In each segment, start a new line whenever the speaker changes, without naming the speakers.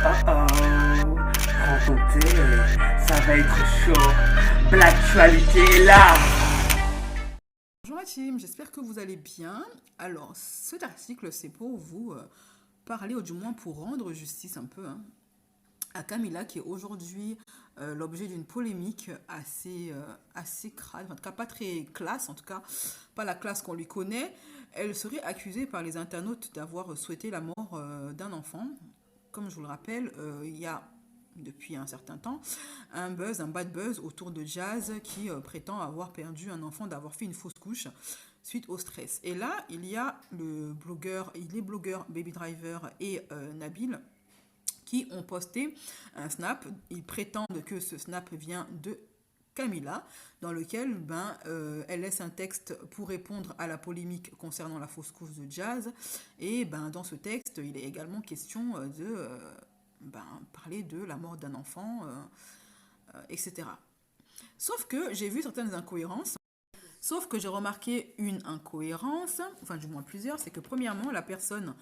oh, prends ton thé, ça va être chaud. L'actualité est là.
Bonjour la team, j'espère que vous allez bien. Alors, cet article, c'est pour vous parler, ou du moins pour rendre justice un peu à Camilla, qui est aujourd'hui l'objet d'une polémique assez crade, en tout cas pas très classe, en tout cas pas la classe qu'on lui connaît. Elle serait accusée par les internautes d'avoir souhaité la mort d'un enfant. Comme je vous le rappelle, il y a depuis un certain temps, un bad buzz autour de Jazz qui prétend avoir perdu un enfant, d'avoir fait une fausse couche suite au stress. Et là, il y a les blogueurs Baby Driver et Nabil qui ont posté un snap. Ils prétendent que ce snap vient de Camilla, dans lequel elle laisse un texte pour répondre à la polémique concernant la fausse couche de Jazz. Et dans ce texte, il est également question de parler de la mort d'un enfant, etc. Sauf que j'ai vu certaines incohérences. Sauf que j'ai remarqué une incohérence, enfin du moins plusieurs, c'est que premièrement, la personne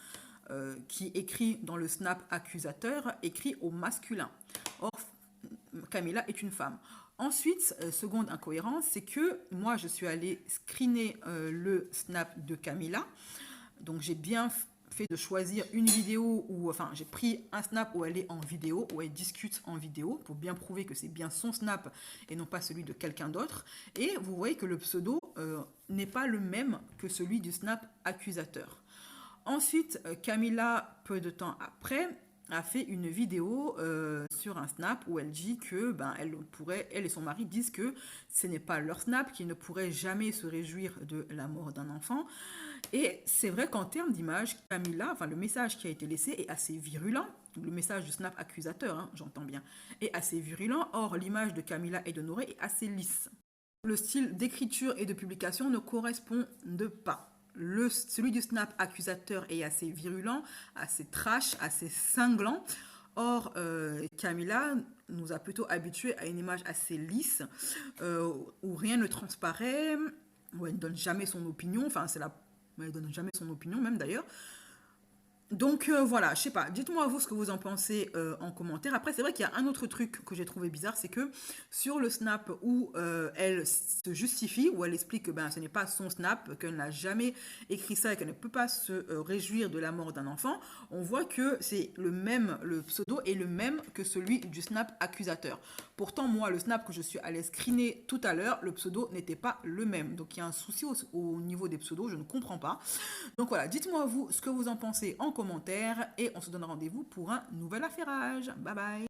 qui écrit dans le snap accusateur écrit au masculin. Or, Camilla est une femme. Ensuite, seconde incohérence, c'est que moi, je suis allée screener le snap de Camilla. Donc, j'ai bien fait de choisir une vidéo où, enfin, j'ai pris un snap où elle est en vidéo, où elle discute en vidéo, pour bien prouver que c'est bien son snap et non pas celui de quelqu'un d'autre. Et vous voyez que le pseudo n'est pas le même que celui du snap accusateur. Ensuite, Camilla, peu de temps après, a fait une vidéo sur un snap où elle dit que elle et son mari disent que ce n'est pas leur snap, qu'ils ne pourraient jamais se réjouir de la mort d'un enfant. Et c'est vrai qu'en termes d'image, Camilla, le message qui a été laissé est assez virulent. Le message du snap accusateur, j'entends bien, est assez virulent. Or, l'image de Camilla et de Noré est assez lisse. Le style d'écriture et de publication ne correspondent pas. Celui du snap accusateur est assez virulent, assez trash, assez cinglant. Or, Camilla nous a plutôt habitués à une image assez lisse, où rien ne transparaît, où elle ne donne jamais son opinion. Elle ne donne jamais son opinion, même d'ailleurs. Donc voilà, je sais pas, dites-moi vous ce que vous en pensez en commentaire. Après, c'est vrai qu'il y a un autre truc que j'ai trouvé bizarre, c'est que sur le snap où elle se justifie, où elle explique que ce n'est pas son snap, qu'elle n'a jamais écrit ça et qu'elle ne peut pas se réjouir de la mort d'un enfant, on voit que c'est le pseudo est le même que celui du snap accusateur. Pourtant, moi, le snap que je suis allée screener tout à l'heure, le pseudo n'était pas le même. Donc, il y a un souci au niveau des pseudos, je ne comprends pas. Donc voilà, dites-moi vous ce que vous en pensez en commentaire et on se donne rendez-vous pour un nouvel affairage. Bye bye.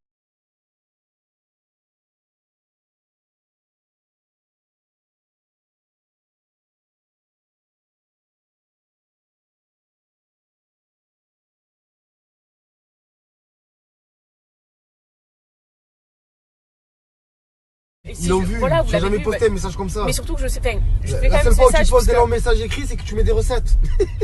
Ils l'ont vu,
voilà,
j'ai jamais posté un message comme ça.
Mais surtout que je sais, je
La
fais quand même
seule fois où tu poses des
que...
longs messages écrits, c'est que tu mets des recettes.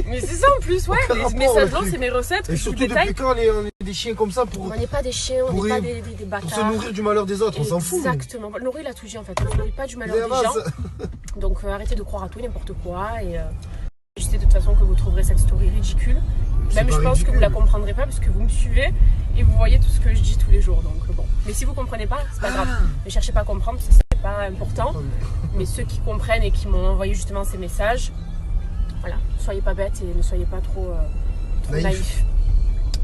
Mais c'est ça en plus, ouais. Les messages longs, c'est mes recettes.
Et surtout, depuis quand on est des chiens comme ça pour.
On n'est pas des chiens, on n'est pas des bâtards.
Pour se nourrir du malheur des autres, on s'en fout.
Exactement. Nourrir, il a tout dit en fait. On ne nourrit pas du malheur des gens. Donc arrêtez de croire à tout et n'importe quoi. Et je sais de toute façon que vous trouverez cette story ridicule. Même je pense que vous la comprendrez pas parce que vous me suivez et vous voyez tout ce que je dis tous les jours. Donc bon. Mais si vous comprenez pas, c'est pas grave. Ne cherchez pas à comprendre, c'est pas important. Mais ceux qui comprennent et qui m'ont envoyé justement ces messages, voilà, soyez pas bêtes et ne soyez pas trop naïfs.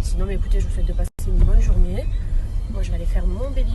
Sinon, mais écoutez, je vous souhaite de passer une bonne journée. Moi, je vais aller faire mon baby.